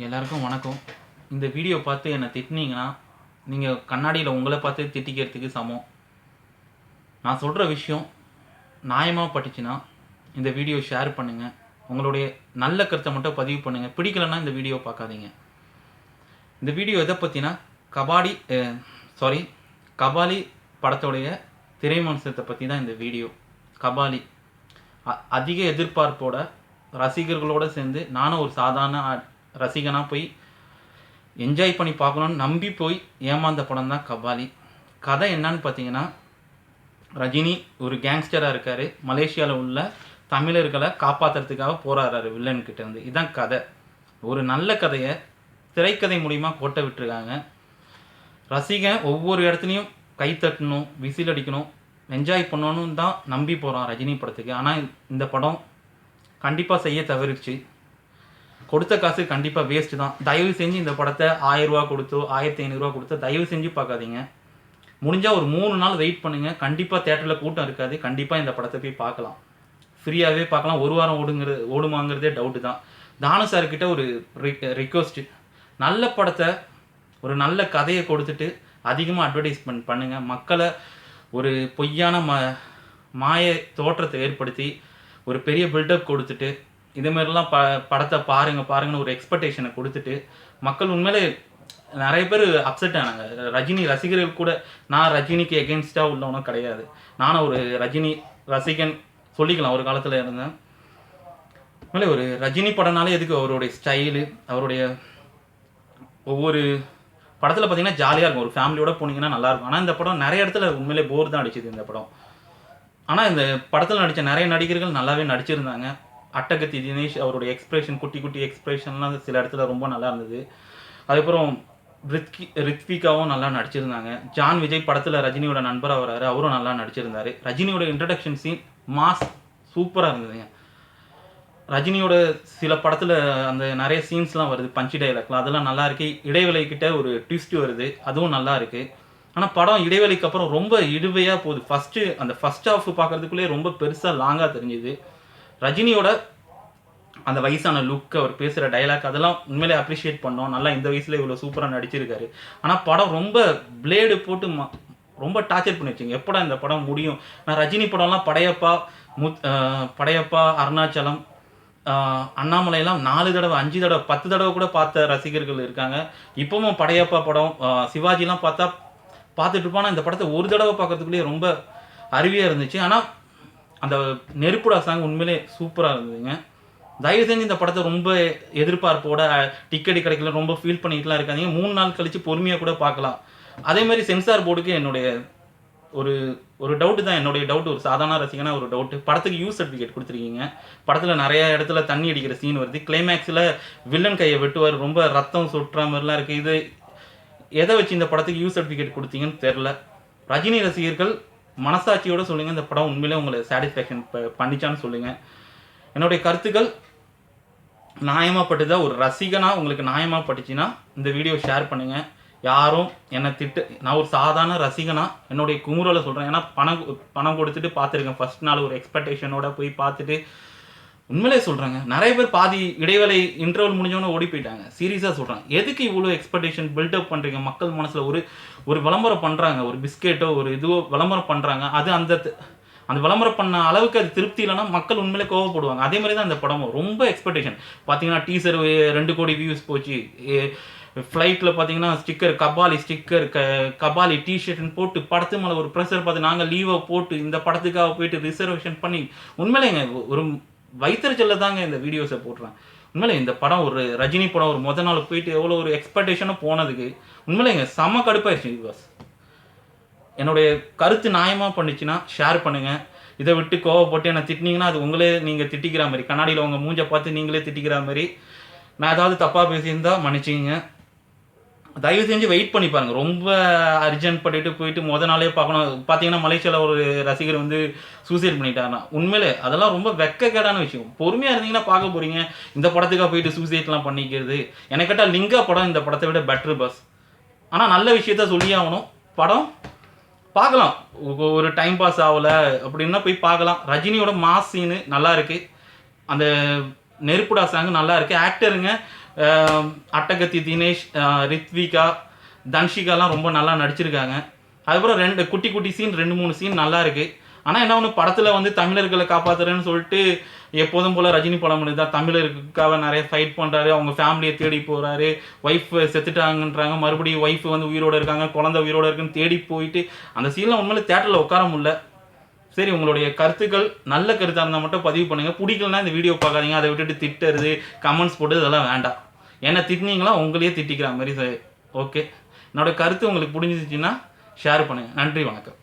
எல்லாருக்கும் வணக்கம். இந்த வீடியோ பார்த்து என்னை திட்டினீங்கன்னா நீங்கள் கண்ணாடியில் உங்களை பார்த்து திட்டிக்கிறதுக்கு சமம். நான் சொல்கிற விஷயம் நியாயமாக பட்டுச்சுன்னா இந்த வீடியோ ஷேர் பண்ணுங்கள். உங்களுடைய நல்ல கருத்தை மட்டும் பதிவு பண்ணுங்கள். பிடிக்கலைன்னா இந்த வீடியோ பார்க்காதீங்க. இந்த வீடியோ எதை பற்றினா கபாலி படத்தோடைய திரைமம்சத்தை பற்றி தான் இந்த வீடியோ. கபாலி அதிக எதிர்பார்ப்போட ரசிகர்களோடு சேர்ந்து நானும் ஒரு சாதாரண ரசிகனாக போய் என்ஜாய் பண்ணி பார்க்கணுன்னு நம்பி போய் ஏமாந்த படம் தான் கபாலி. கதை என்னன்னு பார்த்தீங்கன்னா, ரஜினி ஒரு கேங்ஸ்டராக இருக்கார். மலேசியாவில் உள்ள தமிழர்களை காப்பாற்றுறதுக்காக போராடுறாரு வில்லன்கிட்டேருந்து. இதுதான் கதை. ஒரு நல்ல கதையை திரைக்கதை மூலிமா கோட்டை விட்டுருக்காங்க. ரசிகன் ஒவ்வொரு இடத்துலையும் கை தட்டணும், விசில் அடிக்கணும், என்ஜாய் பண்ணணுன்னு தான் நம்பி போகிறான் ரஜினி படத்துக்கு. ஆனால் இந்த படம் கண்டிப்பாக செய்ய தவறிச்சு. கொடுத்த காசு கண்டிப்பாக வேஸ்ட்டு தான். தயவு செஞ்சு இந்த படத்தை 1000 ரூபா கொடுத்தோ 1500 கொடுத்தோ தயவு செஞ்சு பார்க்காதீங்க. முடிஞ்சால் ஒரு 3 நாள் வெயிட் பண்ணுங்கள். கண்டிப்பாக தேட்டரில் கூட்டம் இருக்காது. கண்டிப்பாக இந்த படத்தை போய் பார்க்கலாம். ஃப்ரீயாகவே பார்க்கலாம். ஒரு வாரம் ஓடுமாங்கிறதே டவுட்டு தான். தானு சார்கிட்ட ஒரு ரிக்வெஸ்ட்டு, நல்ல படத்தை ஒரு நல்ல கதையை கொடுத்துட்டு அதிகமாக அட்வர்டைஸ்மெண்ட் பண்ணுங்கள். மக்களை ஒரு பொய்யான மாய தோற்றத்தை ஏற்படுத்தி ஒரு பெரிய பில்டப் கொடுத்துட்டு இதேமாரிலாம் படத்தை பாருங்கன்னு ஒரு எக்ஸ்பெக்டேஷனை கொடுத்துட்டு மக்கள் உண்மையிலே நிறைய பேர் அப்செட் ஆனாங்க. ரஜினி ரசிகர்கள் கூட, நான் ரஜினிக்கு எகென்ஸ்டாக உள்ளவனும் கிடையாது. நானும் ஒரு ரஜினி ரசிகன் சொல்லிக்கலாம். ஒரு காலத்தில் இருந்தேன். உண்மையிலே ஒரு ரஜினி படம்னாலே எதுக்கு அவருடைய ஸ்டைலு, அவருடைய ஒவ்வொரு படத்தில் பார்த்தீங்கன்னா ஜாலியாக இருக்கும். ஒரு ஃபேமிலியோடு போனீங்கன்னா நல்லாயிருக்கும். ஆனால் இந்த படம் நிறைய இடத்துல உண்மையிலே போர் தான் அடிச்சுது இந்த படம். ஆனால் இந்த படத்தில் நடித்த நிறைய நடிகர்கள் நல்லாவே நடிச்சிருந்தாங்க. அட்டகத்தி தினேஷ் அவருடைய எக்ஸ்பிரஷன், குட்டி குட்டி எக்ஸ்பிரஷன்லாம் சில இடத்துல ரொம்ப நல்லா இருந்தது. அதுக்கப்புறம் ரித்விகாவும் நல்லா நடிச்சிருந்தாங்க. ஜான் விஜய் படத்தில் ரஜினியோட நண்பராக வராரு, அவரும் நல்லா நடிச்சிருந்தார். ரஜினியோட இன்ட்ரடக்ஷன் சீன் மாஸ் சூப்பராக இருந்ததுங்க. ரஜினியோட சில படத்தில் அந்த நிறைய சீன்ஸ்லாம் வருது, பஞ்சி டைலாக்லாம், அதெல்லாம் நல்லா இருக்கு. இடைவெளிக்கிட்ட ஒரு ட்விஸ்ட் வருது, அதுவும் நல்லா இருக்குது. ஆனால் படம் இடைவெளிக்கு அப்புறம் ரொம்ப இடுவையாக போகுது. அந்த ஃபஸ்ட் ஹாஃப் பார்க்குறதுக்குள்ளே ரொம்ப பெருசாக லாங்காக தெரிஞ்சுது. ரஜினியோட அந்த வயசான லுக், அவர் பேசுகிற டைலாக், அதெல்லாம் உண்மையிலே அப்ரிஷியேட் பண்ணோம். நல்லா இந்த வயசில் இவ்வளோ சூப்பராக நடிச்சிருக்காரு. ஆனால் படம் ரொம்ப பிளேடு போட்டு ரொம்ப டார்ச்சர் பண்ணிடுச்சிங்க. எப்படா இந்த படம் முடியும்? நான் ரஜினி படம்லாம் படையப்பா, அருணாச்சலம், அண்ணாமலையெல்லாம் 4 தடவை 5 தடவை 10 தடவை கூட பார்த்த ரசிகர்கள் இருக்காங்க. இப்போவும் படையப்பா படம், சிவாஜிலாம் பார்த்துட்டு இருப்பானா இந்த படத்தை ஒரு தடவை பார்க்கறதுக்குள்ளேயே ரொம்ப அருவியாக இருந்துச்சு. ஆனால் அந்த நெருப்புடா சாங் உண்மையிலே சூப்பராக இருந்ததுங்க. தயவு செஞ்சு இந்த படத்தை ரொம்ப எதிர்பார்ப்போட டிக்கெட் கிடைக்கல ரொம்ப ஃபீல் பண்ணிட்டுலாம் இருக்காதீங்க. 3 நாள் கழித்து பொறுமையாக கூட பார்க்கலாம். அதேமாதிரி சென்சார் போர்டுக்கு என்னுடைய ஒரு டவுட்டு தான். என்னுடைய டவுட், ஒரு சாதாரண ரசிகனா ஒரு டவுட்டு. படத்துக்கு யூ சர்டிஃபிகேட் கொடுத்துருக்கீங்க. படத்தில் நிறைய இடத்துல தண்ணி அடிக்கிற சீன் வருது. கிளைமேக்ஸில் வில்லன் கையை வெட்டுவார், ரொம்ப ரத்தம் சொட்டுற மாதிரிலாம் இருக்குது. இது எதை வச்சு இந்த படத்துக்கு யூ சர்டிஃபிகேட் கொடுத்தீங்கன்னு தெரில. ரஜினி ரசிகர்கள் மனசாட்சியோடு சொல்லுங்கள், இந்த படம் உண்மையிலே உங்களை சாட்டிஸ்ஃபேக்ஷன் பண்ணிச்சான்னு சொல்லுங்கள். என்னுடைய கருத்துக்கள் நியாயமாக பட்டுதா, ஒரு ரசிகனாக உங்களுக்கு நியாயமாக பட்டுச்சுன்னா இந்த வீடியோ ஷேர் பண்ணுங்கள். யாரும் என்னை நான் ஒரு சாதாரண ரசிகனாக என்னுடைய குமுறலை சொல்கிறேன். ஏன்னா பணம் கொடுத்துட்டு பார்த்துருக்கேன். ஃபஸ்ட் நாள் ஒரு எக்ஸ்பெக்டேஷனோட போய் பார்த்துட்டு உண்மையிலே சொல்கிறாங்க. நிறைய பேர் பாதி இடைவேளை இன்டர்வல் முடிஞ்சவொன்னே ஓடி போயிட்டாங்க. சீரியஸாக சொல்கிறாங்க, எதுக்கு இவ்வளோ எக்ஸ்பெக்டேஷன் பில்டப் பண்ணுறீங்க? மக்கள் மனசில் ஒரு விளம்பரம் பண்ணுறாங்க, ஒரு பிஸ்கெட்டோ ஒரு இதுவோ விளம்பரம் பண்ணுறாங்க. அது அந்த விளம்பரம் பண்ண அளவுக்கு அது திருப்தி இல்லைன்னா மக்கள் உண்மையிலே கோவப்படுவாங்க. அதே மாதிரி தான் இந்த படமும் ரொம்ப எக்ஸ்பெக்டேஷன். பார்த்தீங்கன்னா டீசர் 2 கோடி வியூஸ் போச்சு. ஃப்ளைட்டில் பார்த்தீங்கன்னா கபாலி டிஷர்ட்னு போட்டு படத்து மேலே ஒரு ப்ரெஷர் பார்த்து நாங்கள் லீவை போட்டு இந்த படத்துக்காக போயிட்டு ரிசர்வேஷன் பண்ணி உண்மையிலேங்க ஒரு வைத்தறிச்சல்ல தாங்க இந்த வீடியோஸை போடுறேன். உண்மையிலே இந்த படம் ஒரு ரஜினி படம் ஒரு முதல் நாள் போயிட்டு எவ்வளோ ஒரு எக்ஸ்பெக்டேஷனாக போனதுக்கு உண்மையிலேங்க செம்ம கடுப்பாயிருச்சு. பாஸ், என்னுடைய கருத்து நியாயமாக பண்ணிச்சுன்னா ஷேர் பண்ணுங்கள். இதை விட்டு கோவப்பட்டு என்னை திட்டினீங்கன்னா அது நீங்கள் திட்டிக்கிற மாதிரி, கண்ணாடியில் உங்கள் மூஞ்சை பார்த்து நீங்களே திட்டிக்கிற மாதிரி. நான் ஏதாவது தப்பாக பேசியிருந்தால் மன்னிச்சிங்க. தயவு செஞ்சு வெயிட் பண்ணி பாருங்கள். ரொம்ப அர்ஜென்ட் பண்ணிட்டு போயிட்டு முதல் நாளே பார்க்கணும். பார்த்தீங்கன்னா மலேசியாவில் ஒரு ரசிகர் சூசைட் பண்ணிட்டாருன்னா உண்மையிலே அதெல்லாம் ரொம்ப வெக்கக்கேடான விஷயம். பொறுமையாக இருந்தீங்கன்னா பார்க்க போகிறீங்க. இந்த படத்துக்காக போயிட்டு சூசைட்லாம் பண்ணிக்கிறது எனக்கு கேட்டால் லிங்கா படம் இந்த படத்தை விட பெட்ரு பஸ். ஆனால் நல்ல விஷயத்த சொல்லி ஆகணும். படம் பார்க்கலாம், ஒரு டைம் பாஸ் ஆகலை அப்படின்னா போய் பார்க்கலாம். ரஜினியோட மாஸ் சீனு நல்லா இருக்குது. அந்த நெருப்புடா சாங் நல்லா இருக்குது. ஆக்டருங்க அட்டகத்தி தினேஷ், ரித்விகா, தன்ஷிகாலாம் ரொம்ப நல்லா நடிச்சிருக்காங்க. அதுக்கப்புறம் 2 குட்டி குட்டி சீன் 2-3 சீன் நல்லா இருக்கு. ஆனால் என்ன ஒன்று, படத்தில் வந்து தமிழர்களை காப்பாற்றுறேன்னு சொல்லிட்டு எப்போதும் போல் ரஜினி படம் தான் தமிழருக்காக நிறைய ஃபைட் பண்ணுறாரு. அவங்க ஃபேமிலியை தேடி போகிறாரு. ஒய்ஃப் செத்துட்டாங்கன்றாங்க, மறுபடியும் ஒய்ஃப் வந்து உயிரோடு இருக்காங்க, குழந்தை உயிரோடு இருக்குன்னு தேடி போயிட்டு அந்த சீனில் உண்மையிலே தேட்டரில் உட்கார முடியல. சரி, உங்களுடைய கருத்துக்கள் நல்ல கருத்தாக இருந்தால் மட்டும் பதிவு பண்ணுங்கள். பிடிக்கலன்னா இந்த வீடியோ பார்க்காதீங்க. அதை விட்டுட்டு திட்டுறது, கமெண்ட்ஸ் போட்டு இதெல்லாம் வேண்டாம். ஏன்னா திட்டினீங்களா உங்களையே திட்டிக்கிற மாதிரி. ஓகே, என்னோடய கருத்து உங்களுக்கு பிடிச்சிச்சின்னா ஷேர் பண்ணுங்கள். நன்றி, வணக்கம்.